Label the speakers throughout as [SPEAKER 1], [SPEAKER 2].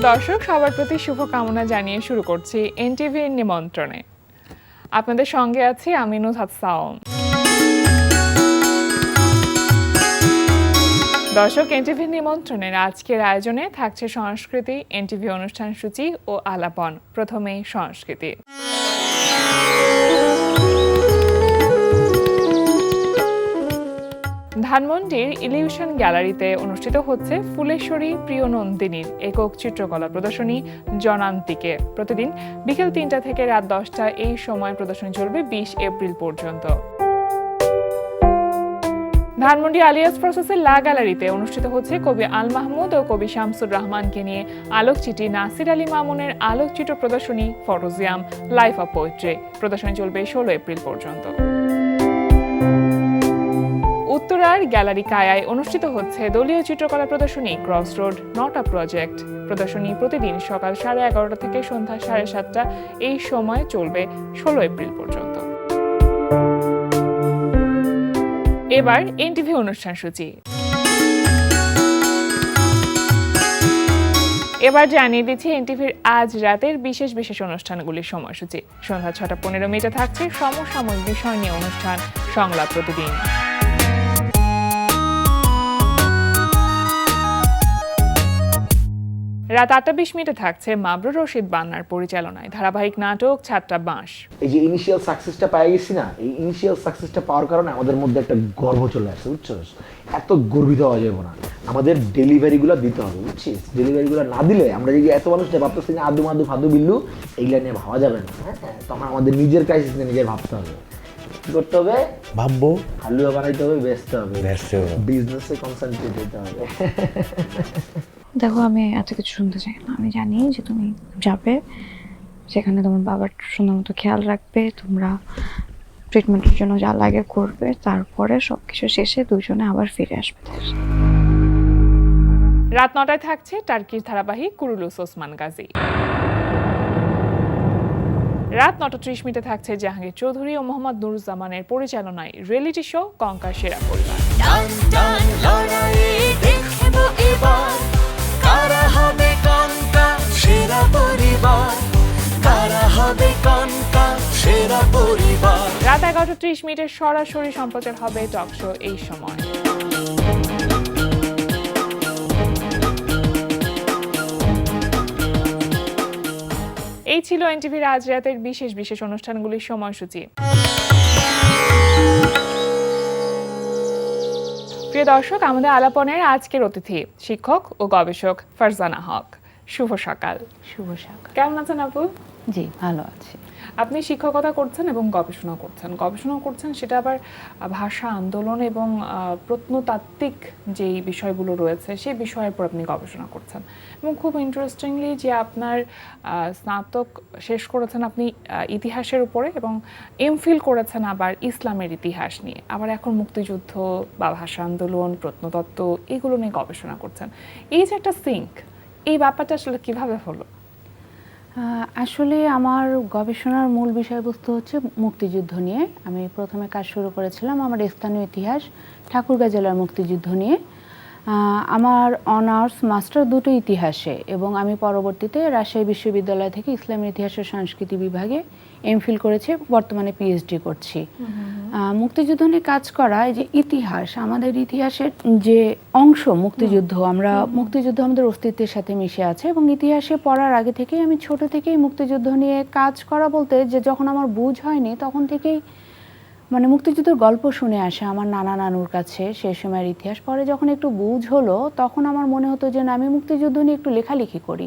[SPEAKER 1] দর্শক, সবার প্রতি শুভকামনা জানিয়ে শুরু করছি এনটিভির নিমন্ত্রণে। আপনাদের সঙ্গে আছি আমি নুহাত সাওম। দর্শক, এনটিভির নিমন্ত্রণের আজকের আয়োজনে থাকছে সংস্কৃতি, এনটিভি অনুষ্ঠান সূচি ও আলাপন। প্রথমেই সংস্কৃতি। ধানমন্ডির ইলিউশন গ্যালারিতে অনুষ্ঠিত হচ্ছে ফুলেশ্বরী প্রিয়নন্দিনীর একক চিত্রকলা প্রদর্শনী জনান্তিকে। প্রতিদিন বিকেল ৩টা থেকে রাত 10টা এই সময় প্রদর্শনী চলবে ২০ এপ্রিল পর্যন্ত। ধানমন্ডি আলিয়াস প্রসেসের লা গ্যালারিতে অনুষ্ঠিত হচ্ছে কবি আল মাহমুদ ও কবি শামসুর রহমানকে নিয়ে আলোকচিত্রী নাসির আলী মামুনের আলোকচিত্র প্রদর্শনী ফটোজিয়াম লাইফ অফ পোয়েট্রি। প্রদর্শনী চলবে ১৬ এপ্রিল পর্যন্ত। উত্তরার গ্যালারি কায়ায় অনুষ্ঠিত হচ্ছে দলীয় চিত্রকলা প্রদর্শনী cross road not a project. প্রদর্শনী প্রতিদিন সকাল 11:30 থেকে সন্ধ্যা 7:30 এই সময় চলবে ১৬ এপ্রিল পর্যন্ত। এবার এনটিভি অনুষ্ঠান সূচি। এবার জানিয়ে দিচ্ছি এনটিভির আজ রাতের বিশেষ বিশেষ অনুষ্ঠানগুলির সময়সূচি। সন্ধ্যা 6:15 থাকছে সমসাময়িক বিষয় নিয়ে অনুষ্ঠান সংলাপ প্রতিদিন। রাত 8:20 থাকছে মাবরুর রশিদ বান্নার পরিচালনায় ধারাবাহিক নাটক ছাত্রা বাঁশ।
[SPEAKER 2] এই যে ইনিশিয়াল সাকসেসটা পেয়ে গেছি না, এই ইনিশিয়াল সাকসেসটা পাওয়ার কারণে আমাদের মধ্যে একটা গর্ব চলে আসছে, বুঝছো? এত গর্বিত হওয়া যাবে না, আমাদের ডেলিভারিগুলো দিতে হবে, বুঝছিস? ডেলিভারিগুলো না দিলে আমরা যদি এত মানুষ ভাবতেছি না আদু মাদু ফাদু বিল্লু এইগুলা নিয়ে ভাবা যাবে না। হ্যাঁ, তখন আমাদের নিজের ক্রাইসিস নিয়ে নিজের ভাবতে হবে। কি করতে হবে? ভাববো, হালুয়া বানাইতে হবে, বেচতে হবে, বিজনেসে কনসেন্ট্রেট হতে হবে।
[SPEAKER 3] দেখো, আমি এত কিছু শুনতে চাই না। আমি জানি যে তুমি যাবে, সেখানে তোমার বাবার সুন্দর মতো খেয়াল রাখবে, তোমরা ট্রিটমেন্টের জন্য যা লাগে করবে, তারপরে সবকিছু শেষে দুজনে আবার ফিরে আসবে।
[SPEAKER 1] রাত 9টায় থাকছে টার্কির ধারাবাহিক কুরুলুস ওসমান গাজী। রাত 9:30 থাকছে জাহাঙ্গীর চৌধুরী ও মোহাম্মদ নুরুজ্জামানের পরিচালনায় রিয়েলিটি শো কঙ্কার সেরা পরিবার। রাত 11:30 সরাসরি সম্প্রচার হবে টক শো এই সময়। এই ছিল এনটিভির আজ রাতের বিশেষ বিশেষ অনুষ্ঠানগুলির সময়সূচি। প্রিয় দর্শক, আমাদের আলাপনের আজকের অতিথি শিক্ষক ও গবেষক ফারজানা হক। শুভ সকাল।
[SPEAKER 3] শুভ সকাল।
[SPEAKER 1] কেমন আছেন আপু?
[SPEAKER 3] জি, ভালো আছি।
[SPEAKER 1] আপনি শিক্ষকতা করছেন এবং গবেষণা করছেন সেটা আবার ভাষা আন্দোলন এবং প্রত্নতাত্ত্বিক যেই বিষয়গুলো রয়েছে সেই বিষয়ের উপর আপনি গবেষণা করছেন এবং খুব ইন্টারেস্টিংলি যে আপনার স্নাতক শেষ করেছেন আপনি ইতিহাসের উপরে এবং এমফিল করেছেন আবার ইসলামের ইতিহাস নিয়ে, আবার এখন মুক্তিযুদ্ধ বা ভাষা আন্দোলন, প্রত্নতত্ত্ব এগুলো নিয়ে গবেষণা করছেন। এই যে একটা সিঙ্ক, এই ব্যাপারটা আসলে কিভাবে হলো?
[SPEAKER 4] আসলে আমার গবেষণার মূল বিষয়বস্তু হচ্ছে মুক্তিযুদ্ধ নিয়ে। আমি প্রথমে কাজ শুরু করেছিলাম আমার স্থানীয় ইতিহাস ঠাকুরগাঁ জেলার মুক্তিযুদ্ধ নিয়ে। আমার অনার্স মাস্টার দুটো ইতিহাসে, এবং আমি পরবর্তীতে রাজশাহী বিশ্ববিদ্যালয় থেকে ইসলামের ইতিহাস ও সংস্কৃতি বিভাগে এমফিল করেছি, বর্তমানে পিএইচডি করছি। মুক্তিযুদ্ধ নিয়ে কাজ করা, এই যে ইতিহাস, আমাদের ইতিহাসের যে অংশ মুক্তিযুদ্ধ, মুক্তিযুদ্ধ আমাদের অস্তিত্বের সাথে মিশে আছে এবং ইতিহাসে পড়ার আগে থেকেই আমি ছোট থেকেই মুক্তিযুদ্ধ নিয়ে কাজ করা বলতে যে যখন আমার বুঝ হয়নি তখন থেকেই মানে মুক্তিযুদ্ধের গল্প শুনে আসে আমার নানা নানুর কাছে সেই সময়ের ইতিহাস। পরে যখন একটু বুঝ হলো তখন আমার মনে হতো যে না, আমি মুক্তিযুদ্ধ নিয়ে একটু লেখালেখি করি।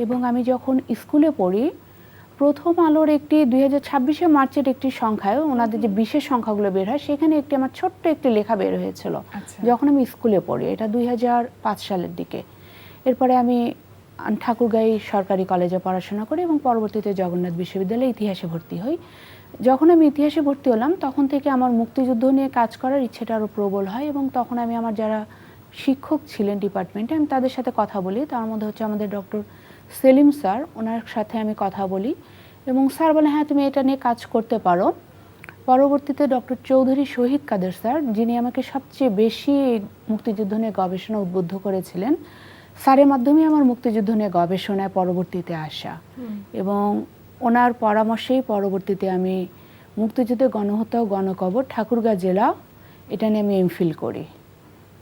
[SPEAKER 4] এবং আমি যখন স্কুলে পড়ি, প্রথম আলোর একটি 2026 মার্চের একটি সংখ্যায় ওনাদের যে বিশেষ সংখ্যাগুলো বের হয় সেখানে একটি আমার ছোট্ট একটি লেখা বের হয়েছিল যখন আমি স্কুলে পড়ি, এটা 2005 সালের দিকে। এরপরে আমি ঠাকুরগাঁও সরকারি কলেজে পড়াশোনা করি এবং পরবর্তীতে জগন্নাথ বিশ্ববিদ্যালয়ে ইতিহাসে ভর্তি হই। যখন আমি ইতিহাসে ভর্তি হলাম তখন থেকে আমার মুক্তিযুদ্ধ নিয়ে কাজ করার ইচ্ছেটা আরও প্রবল হয় এবং তখন আমি আমার যারা শিক্ষক ছিলেন ডিপার্টমেন্টে আমি তাদের সাথে কথা বলি। তার মধ্যে হচ্ছে আমাদের ডক্টর সেলিম স্যার, ওনার সাথে আমি কথা বলি এবং স্যার বলে হ্যাঁ তুমি এটা নিয়ে কাজ করতে পারো। পরবর্তীতে ডক্টর চৌধুরী শহীদ কাদের স্যার, যিনি আমাকে সবচেয়ে বেশি মুক্তিযুদ্ধ নিয়ে গবেষণা উদ্বুদ্ধ করেছিলেন, স্যারের মাধ্যমে আমার মুক্তিযুদ্ধ নিয়ে গবেষণায় পরবর্তীতে আসা এবং ওনার পরামর্শেই পরবর্তীতে আমি মুক্তিযুদ্ধে গণহত্যা ও গণকবর ঠাকুরগাঁ জেলা এটা নিয়ে আমি এমফিল করি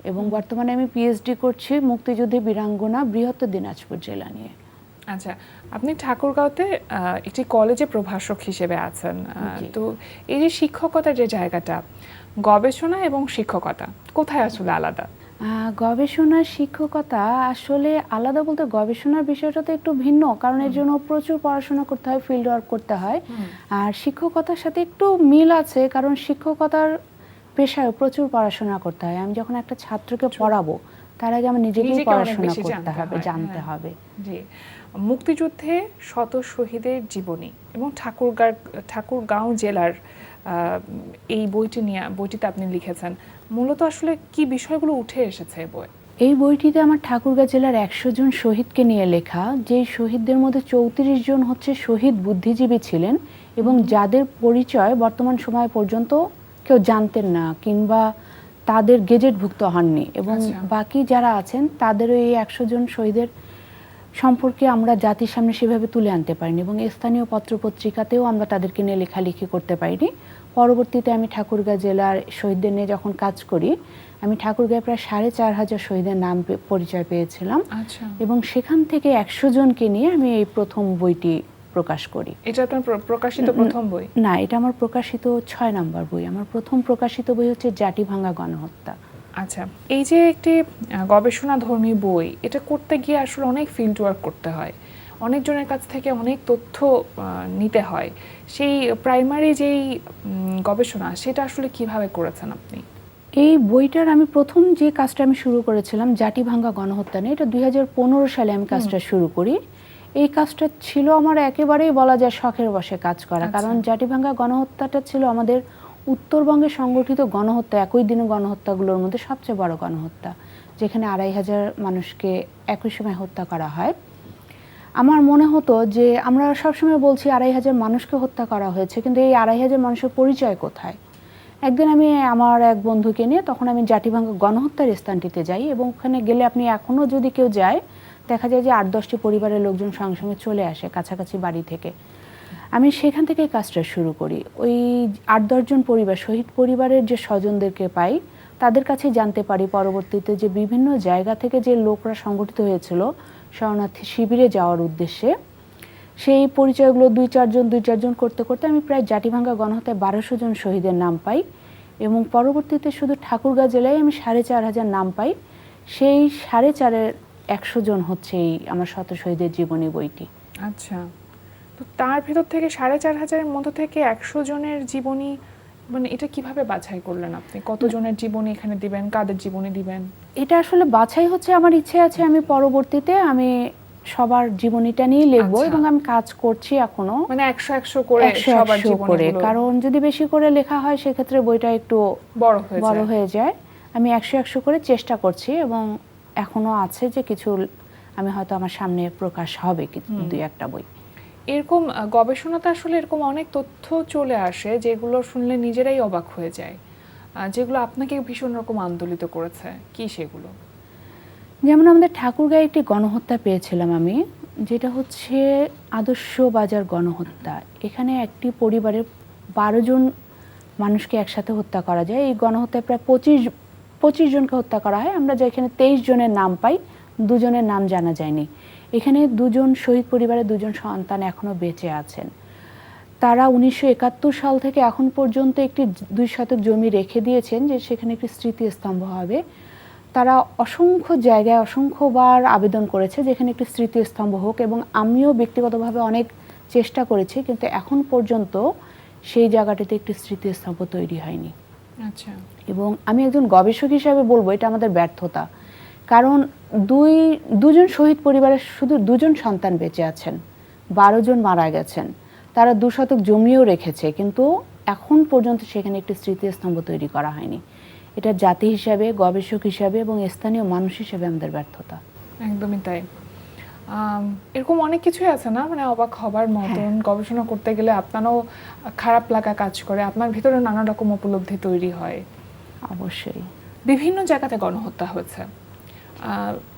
[SPEAKER 4] এবং বর্তমানে আমি পিএইচডি করছি মুক্তিযুদ্ধে বীরাঙ্গনা বৃহত্তর দিনাজপুর জেলা নিয়ে।
[SPEAKER 1] আচ্ছা, আপনি ঠাকুরগাঁওতে একটি কলেজে প্রভাষক হিসেবে আছেন,
[SPEAKER 4] জি।
[SPEAKER 1] তো এই যে শিক্ষকতার যে জায়গাটা, গবেষণা এবং শিক্ষকতা কোথায় আসলে আলাদা?
[SPEAKER 4] গবেষণার শিক্ষকতা আসলে আলাদা বলতে গবেষণার বিষয়টা তো একটু ভিন্ন, কারণ এর জন্য প্রচুর পড়াশোনা করতে হয়, ফিল্ড ওয়ার্ক করতে হয়। আর শিক্ষকতার সাথে একটু মিল আছে, কারণ শিক্ষকতার পেশায় প্রচুর পড়াশোনা করতে হয়। আমি যখন একটা ছাত্রকে পড়াবো তার আগে আমার নিজেকেই
[SPEAKER 1] নিজেকে অনেক
[SPEAKER 4] পড়াশোনা
[SPEAKER 1] বেশি
[SPEAKER 4] করতে
[SPEAKER 1] জানতে
[SPEAKER 4] হবে,
[SPEAKER 1] হয়,
[SPEAKER 4] জানতে
[SPEAKER 1] হ্যাঁ।
[SPEAKER 4] হবে।
[SPEAKER 1] জি, মুক্তিযুদ্ধে শত শহীদের জীবনী এবং ঠাকুরগাঁও জেলার এই বইটিতে আপনি লিখেছেন, মূলত আসলে কি বিষয়গুলো উঠে এসেছে এই বই?
[SPEAKER 4] এই বইটিতে আমার ঠাকুরগাঁ জেলার 100 জন শহীদকে নিয়ে লেখা, যেই শহীদদের মধ্যে 34 জন হচ্ছে শহীদ বুদ্ধিজীবী ছিলেন এবং যাদের পরিচয় বর্তমান সময় পর্যন্ত কেউ জানতেন না কিংবা তাদের গেজেটভুক্ত হননি, এবং
[SPEAKER 1] আচ্ছা।
[SPEAKER 4] বাকি যারা আছেন তাদেরও এই 100 জন শহীদের সম্পর্কে আমরা জাতির সামনে সেভাবে তুলে আনতে পারিনি এবং স্থানীয় পত্রপত্রিকাতেও আমরা তাদেরকে নিয়ে লেখালেখি করতে পারিনি। পরবর্তীতে আমি ঠাকুরগাঁ জেলার শহীদদের নিয়ে যখন কাজ করি, আমি ঠাকুরগাঁয় প্রায় 4500 শহীদের নাম পরিচয় পেয়েছিলাম
[SPEAKER 1] আচ্ছা,
[SPEAKER 4] এবং সেখান থেকে 100 জনকে নিয়ে আমি এই প্রথম বইটি প্রকাশ করি।
[SPEAKER 1] এটা আপনার প্রকাশিত প্রথম বই?
[SPEAKER 4] না, এটা আমার প্রকাশিত 6 নম্বর বই। আমার প্রথম প্রকাশিত বই হচ্ছে জাতিভাঙ্গা গণহত্যা।
[SPEAKER 1] আচ্ছা, এই যে একটি গবেষণাধর্মী বই, এটা করতে গিয়ে আসলে অনেক ফিল্ড ওয়ার্ক করতে হয়, অনেকজনের কাছ থেকে অনেক তথ্য নিতে হয়। সেই প্রাইমারি যেই গবেষণা, সেটা আসলে কিভাবে করেছেন আপনি?
[SPEAKER 4] এই বইটার আমি প্রথম যে কাজটা আমি শুরু করেছিলাম জাতিভাঙ্গা গণহত্যা নিয়ে, এটা 2015 সালে আমি কাজটা শুরু করি। এই কাজটা ছিল আমার একেবারেই বলা যায় শখের বশে কাজ করা,
[SPEAKER 1] আচ্ছা।
[SPEAKER 4] কারণ জাতিভাঙ্গা গণহত্যাটা ছিল আমাদের উত্তরবঙ্গে সংগঠিত গণহত্যা, একই দিনে গণহত্যাগুলোর মধ্যে সবচেয়ে বড় গণহত্যা, যেখানে 2500 মানুষকে একই সময় হত্যা করা হয়। আমার মনে হতো যে আমরা সবসময় বলছি 2500 মানুষকে হত্যা করা হয়েছে, কিন্তু এই 2500 মানুষের পরিচয় কোথায়? একদিন আমি আমার এক বন্ধুকে নিয়ে তখন আমি জাতিভাঙ্গা গণহত্যার স্থানটিতে যাই এবং ওখানে গেলে আপনি এখনও যদি কেউ যায় দেখা যায় যে 8-10টি পরিবারের লোকজন সঙ্গে সঙ্গে চলে আসে কাছাকাছি বাড়ি থেকে। আমি সেখান থেকে কাজটা শুরু করি। ওই 8-10 জন পরিবার, শহীদ পরিবারের যে স্বজনদেরকে পাই, তাদের কাছে জানতে পারি পরবর্তীতে যে বিভিন্ন জায়গা থেকে যে লোকরা সংগঠিত হয়েছিল শরণার্থী শিবিরে যাওয়ার উদ্দেশ্যে, সেই পরিচয়গুলো 2-4 জন করতে করতে আমি প্রায় জাতিভাঙ্গা গণহত্যায় 1200 জন শহীদের নাম পাই এবং পরবর্তীতে শুধু ঠাকুরগাঁ জেলায় আমি 4500 নাম পাই। সেই 4.5-এর 100 জন হচ্ছে এই আমার শত শহীদের জীবনী বইটি।
[SPEAKER 1] আচ্ছা, তো তার ভেতর থেকে 4500-এর মধ্যে থেকে 100 জনের জীবনী, মানে এটা কিভাবে বাছাই করলেন আপনি? কতজনের জীবনী এখানে দিবেন, কাদের জীবনী দিবেন?
[SPEAKER 4] এটা আসলে বাছাই হচ্ছে, আমার ইচ্ছে আছে আমি পরবর্তীতে আমি সবার জীবনীটা নিয়ে লিখবো
[SPEAKER 1] আচ্ছা।
[SPEAKER 4] এবং আমি কাজ করছি এখনো,
[SPEAKER 1] মানে 100 করে
[SPEAKER 4] 100
[SPEAKER 1] সবার
[SPEAKER 4] 100 করে,
[SPEAKER 1] জীবনীগুলো
[SPEAKER 4] কারণ যদি বেশি করে লেখা হয় সেক্ষেত্রে বইটা একটু
[SPEAKER 1] বড়
[SPEAKER 4] বড়
[SPEAKER 1] হয়ে
[SPEAKER 4] হয়ে যায়। আমি 100 করে চেষ্টা করছি এবং এখনো আছে যে কিছু আমি হয়তো আমার সামনে প্রকাশ হবে দুই একটা বই।
[SPEAKER 1] এরকম গবেষণাতে আসলে এরকম অনেক তথ্য চলে আসে যেগুলো শুনলে নিজেরাই অবাক হয়ে যায়, যেগুলো আপনাকে ভীষণ রকম আন্দোলিত করেছে, কি সেগুলো?
[SPEAKER 4] যেমন আমাদের ঠাকুরগাঁয়ে একটি গণহত্যা পেয়েছিলাম আমি, যেটা হচ্ছে আদর্শ বাজার গণহত্যা। এখানে একটি পরিবারের 12 জন মানুষকে একসাথে হত্যা করা যায়। এই গণহত্যায় প্রায় 25 জনকে হত্যা করা হয়। আমরা যেখানে 23 জনের নাম পাই, 2 জনের নাম জানা যায়নি। এখানে 2 জন শহীদ পরিবারের 2 জন সন্তান এখনো বেঁচে আছেন। তারা 1971 সাল থেকে এখন পর্যন্ত একটি 2 শতক জমি রেখে দিয়েছেন যে সেখানে একটি স্মৃতিস্তম্ভ হবে। তারা অসংখ্য জায়গায় অসংখ্যবার আবেদন করেছে যেখানে একটি স্মৃতিস্তম্ভ হোক, এবং আমিও ব্যক্তিগতভাবে অনেক চেষ্টা করেছি, কিন্তু এখন পর্যন্ত সেই জায়গাটিতে একটি স্মৃতিস্তম্ভ তৈরি হয়নি।
[SPEAKER 1] আচ্ছা,
[SPEAKER 4] এবং আমি একজন গবেষক হিসাবে বলবো এটা আমাদের ব্যর্থতা, কারণ দুজন শহীদ পরিবারের শুধু 2 জন সন্তান বেঁচে আছেন, 12 জন মারা গেছেন। তারা 2 শতক জমিও রেখেছে, কিন্তু এখন পর্যন্ত সেখানে একটি স্মৃতিস্তম্ভ তৈরি করা হয়নি। এটা জাতি হিসাবে, গবেষক হিসাবে এবং স্থানীয় মানুষ হিসাবে আমাদের ব্যর্থতা।
[SPEAKER 1] একদমই তাই। এরকম অনেক কিছুই আছে না, মানে অবাক হবার মতন। গবেষণা করতে গেলে আপনারও খারাপ লাগা কাজ করে, আপনার ভিতরে নানা রকম উপলব্ধি তৈরি হয়।
[SPEAKER 4] অবশ্যই
[SPEAKER 1] বিভিন্ন জায়গাতে গণহত্যা হয়েছে,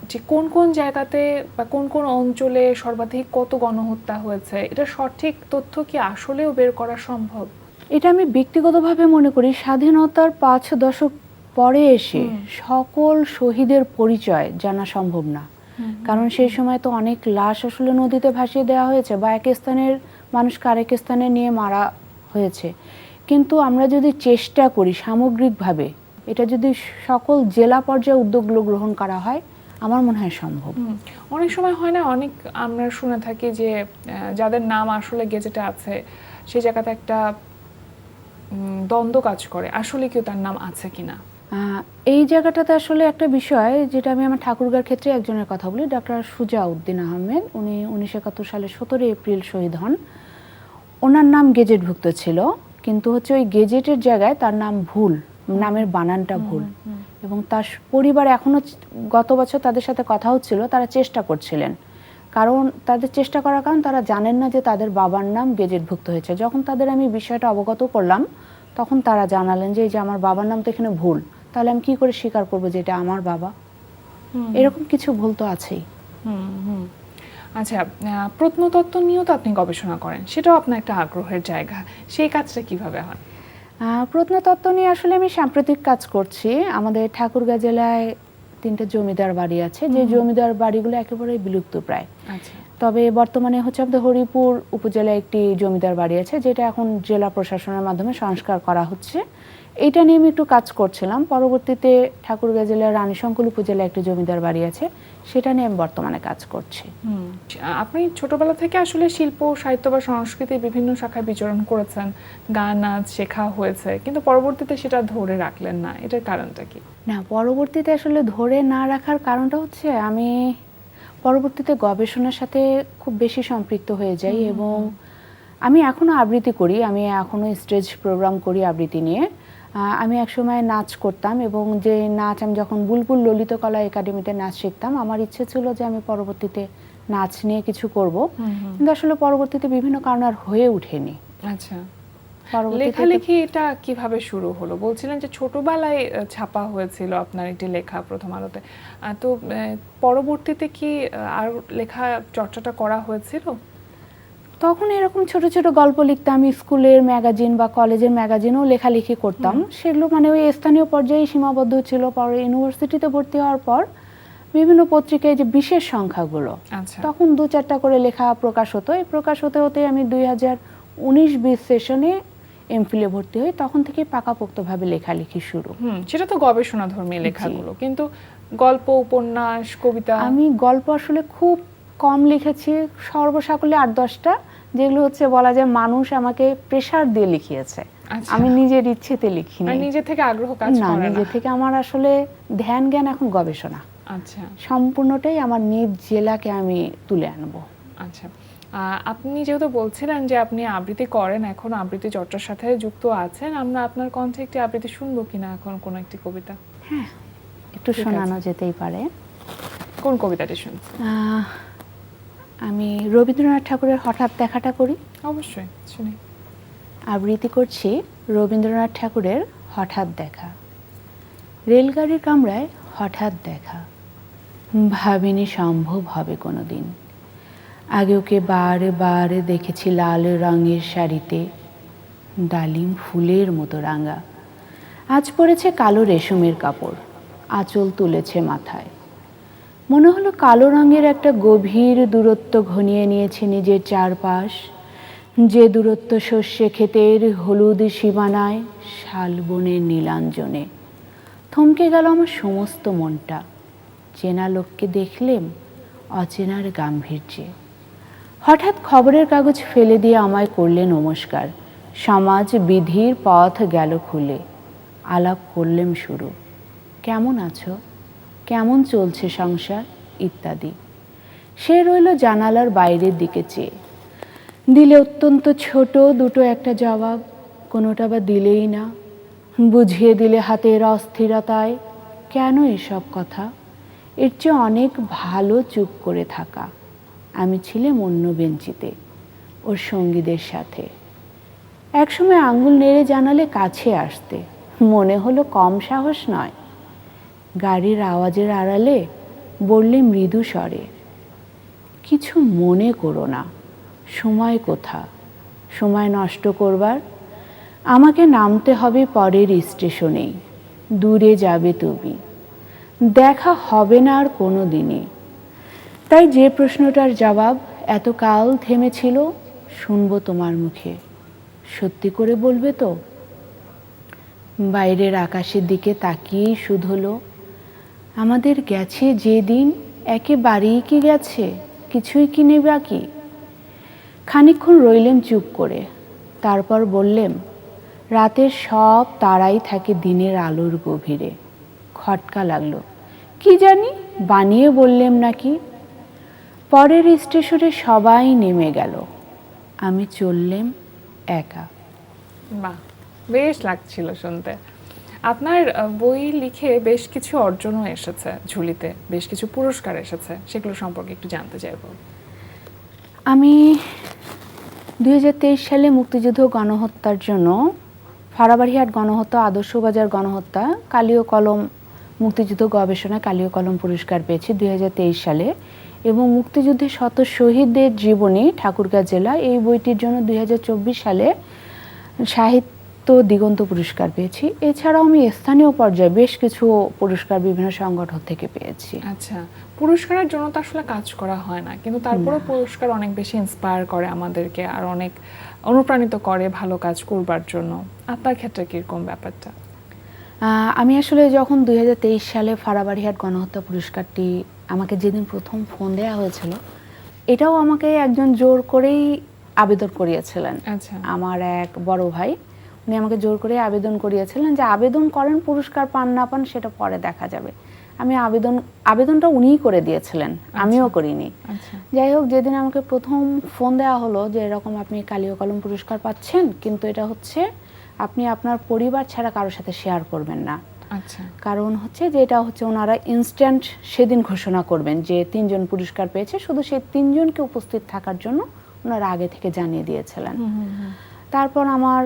[SPEAKER 1] যে কোন কোন জায়গাতে বা কোন কোন অঞ্চলে সর্বাধিক কত গণহত্যা হয়েছে, এটা সঠিক তথ্য কি আসলেও বের করা সম্ভব?
[SPEAKER 4] এটা আমি ব্যক্তিগতভাবে মনে করি স্বাধীনতার 5 দশক পরে এসে সকল শহীদের পরিচয় জানা সম্ভব না। কারণ সেই সময় তো অনেক লাশ আসলে নদীতে ভাসিয়ে দেওয়া হয়েছে বা এক স্থানের মানুষকে আরেক স্থানে নিয়ে মারা হয়েছে। কিন্তু আমরা যদি চেষ্টা করি সামগ্রিকভাবে, এটা যদি সকল জেলা পর্যায়ে উদ্যোগগুলো গ্রহণ করা হয়, আমার মনে হয় সম্ভব।
[SPEAKER 1] অনেক সময় হয় না, অনেক আমরা শুনে থাকি যে যাদের নাম আসলে গেজেটে আছে সেই জায়গাতে একটা দ্বন্দ্ব কাজ করে, আসলে কেউ তার নাম আছে কিনা।
[SPEAKER 4] এই জায়গাটাতে আসলে একটা বিষয় যেটা আমি আমার ঠাকুরগার ক্ষেত্রে একজনের কথা বলি, ডক্টর সুজাউদ্দিন আহমেদ। উনি 1971 সালে 17 এপ্রিল শহীদ হন। ওনার নাম গেজেটভুক্ত ছিল, কিন্তু হচ্ছে ওই গেজেটের জায়গায় তার নাম ভুল, নামের বানানটা ভুল। এবং তার পরিবার এখনো, গত বছর তাদের সাথে কথা হচ্ছিল, তারা চেষ্টা করছিলেন। কারণ তাদের চেষ্টা করার কারণ তারা জানেন না যে তাদের বাবার নাম গেজেটভুক্ত হয়েছে। যখন তাদের আমি বিষয়টা অবগত করলাম, তখন তারা জানালেন যে এই যে আমার বাবার নাম তো এখানে ভুল, তাহলে আমি কি করে স্বীকার করবো যে এটা আমার বাবা? এরকম কিছু ভুল তো আছেই।
[SPEAKER 1] আচ্ছা, প্রত্নতত্ত্ব নিয়েও তো আপনি গবেষণা করেন, সেটাও আপনার একটা আগ্রহের জায়গা, সেই কাজটা কিভাবে হয়?
[SPEAKER 4] প্রত্নতত্ত্ব নিয়ে আসলে আমি সাম্প্রতিক কাজ করছি। আমাদের ঠাকুরগাঁ জেলায় 3টে জমিদার বাড়ি আছে, যে জমিদার বাড়িগুলো একেবারে বিলুপ্ত প্রায়।
[SPEAKER 1] আচ্ছা,
[SPEAKER 4] তবে বর্তমানে হচ্ছে আমাদের হরিপুর উপজেলায় একটি জমিদার বাড়ি আছে, যেটা এখন জেলা প্রশাসনের মাধ্যমে সংস্কার করা হচ্ছে। এইটা নিয়ে আমি একটু কাজ করছিলাম। পরবর্তীতে ঠাকুরগাঁ জেলার রানীশঙ্কল উপজেলায় একটি জমিদার বাড়ি আছে, সেটা নিয়ে আমি বর্তমানে কাজ করছি।
[SPEAKER 1] আপনি ছোটবেলা থেকে আসলে শিল্প, সাহিত্য বা সংস্কৃতির বিভিন্ন শাখায় বিচরণ করেছেন, গান নাচ শেখা হয়েছে, কিন্তু পরবর্তীতে সেটা ধরে রাখলেন না, এটার কারণটা কি?
[SPEAKER 4] না, পরবর্তীতে আসলে ধরে না রাখার কারণটা হচ্ছে আমি পরবর্তীতে গবেষণার সাথে খুব বেশি সম্পৃক্ত হয়ে যাই এবং আমি এখনও আবৃত্তি করি, আমি এখনও স্টেজ প্রোগ্রাম করি আবৃত্তি নিয়ে। আমি একসময় নাচ করতাম এবং যে নাচ আমি যখন বুলবুল ললিতকলা একাডেমিতে নাচ শিখতাম, আমার ইচ্ছে ছিল যে আমি পরবর্তীতে নাচ নিয়ে কিছু করব, কিন্তু আসলে পরবর্তীতে বিভিন্ন কারণে আর হয়ে ওঠেনি।
[SPEAKER 1] আচ্ছা, লেখালেখি এটা কিভাবে শুরু হলো? বলছিলেন যে ছোটবেলায় ছাপা হয়েছিল আপনার একটি লেখা প্রথম আলোতে, তো পরবর্তীতে কি আর লেখা চর্চাটা করা হয়েছিল?
[SPEAKER 4] তখন এরকম ছোট ছোট গল্প লিখতাম, স্কুলের ম্যাগাজিন বা কলেজের ম্যাগাজিনেও লেখালেখি করতাম। সেগুলো মানে ওই স্থানীয় পর্যায়ে সীমাবদ্ধ ছিল। পরে ইউনিভার্সিটিতে ভর্তি হওয়ার পর বিভিন্ন পত্রিকায় যে বিশেষ সংখ্যাগুলো, তখন 2-4টা করে লেখা প্রকাশ হতো। এই প্রকাশ হতে হতে আমি 2019-20 সেশনে এমফিলে ভর্তি হই, তখন থেকে পাকাপোক্তভাবে লেখালেখি শুরু।
[SPEAKER 1] সেটা তো গবেষণাধর্মী লেখাগুলো, কিন্তু গল্প, উপন্যাস, কবিতা? আমি
[SPEAKER 4] গল্প আসলে খুব কম লিখেছি, সর্বসাকুল্যে 8-10টা, যেগুলো হচ্ছে বলা যায় মানুষ আমাকে প্রেসার দিয়ে লিখিয়েছে। আমি নিজের ইচ্ছেতে লিখিনি,
[SPEAKER 1] নিজে থেকে আগ্রহ কাজ করে না।
[SPEAKER 4] নিজে থেকে আমার আসলে ধ্যান জ্ঞান এখন গবেষণা।
[SPEAKER 1] আচ্ছা,
[SPEAKER 4] সম্পূর্ণটাই আমার নিজ জেলাকে আমি তুলে আনবো।
[SPEAKER 1] আচ্ছা, আপনি যেহেতু বলছিলেন যে আপনি আবৃত্তি করেন, এখন আবৃত্তি চর্চার সাথে যুক্ত আছেন, আমরা আপনার কণ্ঠে একটি আবৃত্তি শুনবো কিনা এখন, কোন একটি কবিতা?
[SPEAKER 4] হ্যাঁ, একটু শোনানো যেতেই পারে।
[SPEAKER 1] কোন কবিতাটি শুনছেন?
[SPEAKER 4] আমি রবীন্দ্রনাথ ঠাকুরের হঠাৎ দেখাটা করি।
[SPEAKER 1] অবশ্যই, শুনি।
[SPEAKER 4] আবৃত্তি করছি রবীন্দ্রনাথ ঠাকুরের হঠাৎ দেখা। রেলগাড়ির কামরায় হঠাৎ দেখা, ভাবিনি সম্ভব হবে কোনো দিন। আগে ওকে বারে বারে দেখেছি লাল রঙের শাড়িতে, ডালিম ফুলের মতো রাঙা। আজ পরেছে কালো রেশমের কাপড়, আঁচল তুলেছে মাথায়। মনে হলো কালো রঙের একটা গভীর দূরত্ব ঘনিয়ে নিয়েছে নিজের চারপাশ, যে দূরত্ব শস্যে ক্ষেতের হলুদ সীমানায়, শালবনের নীলাঞ্জনে। থমকে গেল আমার সমস্ত মনটা। চেনা লোককে দেখলেম অচেনার গাম্ভীর্যে। হঠাৎ খবরের কাগজ ফেলে দিয়ে আমায় করলে নমস্কার। সমাজ বিধির পথ গেল খুলে। আলাপ করলেম শুরু, কেমন আছো, কেমন চলছে সংসার ইত্যাদি। সে রইল জানালার বাইরের দিকে চেয়ে। দিলে অত্যন্ত ছোট দুটো একটা জবাব, কোনোটা বা দিলেই না। বুঝিয়ে দিলে হাতের অস্থিরতায়, কেন এসব কথা, এর চেয়ে অনেক ভালো চুপ করে থাকা। আমি ছিলাম অন্য বেঞ্চিতে ওর সঙ্গীদের সাথে। একসময় আঙুল নেড়ে জানালে কাছে আসতে, মনে হলো কম সাহস নয়। গাড়ির আওয়াজের আড়ালে বললে মৃদু স্বরে, কিছু মনে করো না, সময় কোথা, সময় নষ্ট করবার? আমাকে নামতে হবে পরের স্টেশনেই, দূরে যাবে তুমি, দেখা হবে না আর কোনো দিনে। তাই যে প্রশ্নটার জবাব এতকাল থেমেছিল, শুনবো তোমার মুখে, সত্যি করে বলবে তো? বাইরের আকাশের দিকে তাকিয়েই শুধলো, আমাদের গেছে যে দিন একেবারেই কি গেছে, কিছুই কি নেই বাকি? খানিকক্ষণ রইলেম চুপ করে, তারপর বললেম, রাতের সব তারাই থাকে দিনের আলোর গভীরে। খটকা লাগলো, কি জানি বানিয়ে বললেম নাকি। পরের স্টেশনে সবাই নেমে গেল, আমি চললেম একা।
[SPEAKER 1] বাহ, বেশ লাগছিল শুনতে। আপনার বই লিখে বেশ কিছু অর্জনও এসেছে ঝুলিতে, বেশ কিছু পুরস্কার এসেছে, সেগুলো সম্পর্কে একটু জানতে চাইবো।
[SPEAKER 4] আমি 2023 সালে মুক্তিযুদ্ধ গণহত্যার জন্য ফাড়াবাড়িহাট গণহত্যা, আদর্শবাজার গণহত্যা কালীয় কলম মুক্তিযুদ্ধ গবেষণা কালীয় কলম পুরস্কার পেয়েছি 2023 সালে, এবং মুক্তিযুদ্ধের শত শহীদদের জীবনী ঠাকুরগাঁ জেলা, এই বইটির জন্য 2024 সালে সাহিত্য দিগন্ত পুরস্কার পেয়েছি। এছাড়াও আমি স্থানীয় পর্যায়ে বেশ কিছু পুরস্কার বিভিন্ন সংগঠন থেকে পেয়েছি।
[SPEAKER 1] আচ্ছা, পুরস্কারের জন্য তো আসলে কাজ করা হয় না, কিন্তু তারপরে পুরস্কার অনেক বেশি ইন্সপায়ার করে আমাদেরকে, আর অনেক অনুপ্রাণিত করে ভালো কাজ করবার জন্য। আপনার ক্ষেত্রে কিরকম ব্যাপারটা?
[SPEAKER 4] আমি আসলে যখন 2023 সালে ফাড়াবাড়িহাট গণহত্যা পুরস্কারটি আমাকে যেদিন প্রথম ফোন দেওয়া হয়েছিল, এটাও আমাকে একজন জোর করেই আবেদন করিয়েছিলেন।
[SPEAKER 1] আচ্ছা,
[SPEAKER 4] আমার এক বড় ভাই, উনি আমাকে জোর করে আবেদন করিয়েছিলেন যে আবেদন করেন, পুরস্কার পান না পান সেটা পরে দেখা যাবে। আমি আবেদনটা উনিই করে দিয়েছিলেন, আমিও করিনি।
[SPEAKER 1] আচ্ছা,
[SPEAKER 4] যাই হোক, যেদিন আমাকে প্রথম ফোন দেওয়া হলো যে এরকম আপনি কালীয় কলম পুরস্কার পাচ্ছেন, কিন্তু এটা হচ্ছে আপনি আপনার পরিবার ছাড়া কারোর সাথে শেয়ার করবেন না।
[SPEAKER 1] আচ্ছা,
[SPEAKER 4] কারণ হচ্ছে যে এটা হচ্ছে ওনারা ইনস্ট্যান্ট সেদিন ঘোষণা করবেন যে 3 জন পুরস্কার পেয়েছে, শুধু সেই 3 জনকে উপস্থিত থাকার জন্য ওনারা আগে থেকে জানিয়ে দিয়েছিলেন। তারপর আমার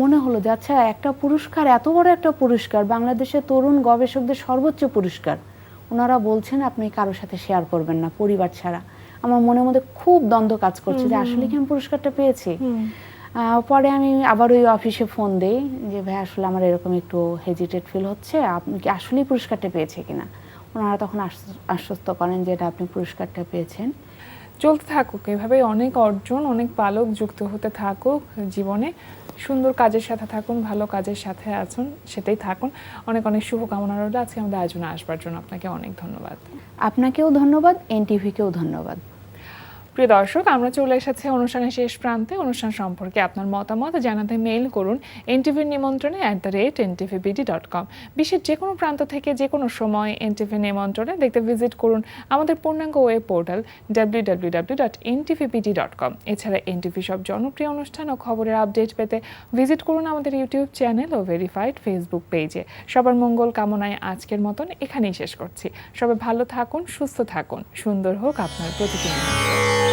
[SPEAKER 4] মনে হলো যে আচ্ছা, একটা পুরস্কার, এত বড় একটা পুরস্কার, বাংলাদেশের তরুণ গবেষকদের সর্বোচ্চ পুরস্কার, ওনারা বলছেন আপনি কারোর সাথে শেয়ার করবেন না পরিবার ছাড়া। আমার মনের মধ্যে খুব দ্বন্দ্ব কাজ করছে যে আসলে কি আমি পুরস্কারটা পেয়েছি। পরে আমি আবার ওই অফিসে ফোন দেই যে ভাই আসলে আমার এরকম একটু হেজিটেট ফিল হচ্ছে, আপনি কি আসলেই পুরস্কারটা পেয়েছে কিনা। ওনারা তখন আশ্বস্ত করেন যে এটা আপনি পুরস্কারটা পেয়েছেন।
[SPEAKER 1] চলতে থাকুক এভাবেই, অনেক অর্জন, অনেক পালক যুক্ত হতে থাকুক জীবনে। সুন্দর কাজের সাথে থাকুন, ভালো কাজের সাথে আছেন, সেটাই থাকুন। অনেক অনেক শুভকামনা রইল আজকে আমাদের আয়োজনে আসবার জন্য। আপনাকে অনেক ধন্যবাদ।
[SPEAKER 4] আপনাকেও ধন্যবাদ, এনটিভিকেও ধন্যবাদ।
[SPEAKER 1] প্রিয় দর্শক, আমরা চলে এসেছি অনুষ্ঠানের শেষ প্রান্তে। অনুষ্ঠান সম্পর্কে আপনার মতামত জানাতে মেইল করুন এনটিভির নিমন্ত্রণে @ntvbd.com। বিশ্বের যে কোনো প্রান্ত থেকে যে কোনো সময় এনটিভি নিমন্ত্রণে দেখতে ভিজিট করুন আমাদের পূর্ণাঙ্গ ওয়েব পোর্টাল www.ntvbd.com। এছাড়া এনটিভি সব জনপ্রিয় অনুষ্ঠান ও খবরের আপডেট পেতে ভিজিট করুন আমাদের ইউটিউব চ্যানেল ও ভেরিফাইড ফেসবুক পেজে। সবার মঙ্গল কামনায় আজকের মতন এখানেই শেষ করছি। সবাই ভালো থাকুন, সুস্থ থাকুন, সুন্দর হোক আপনার প্রতিটি মুহূর্ত।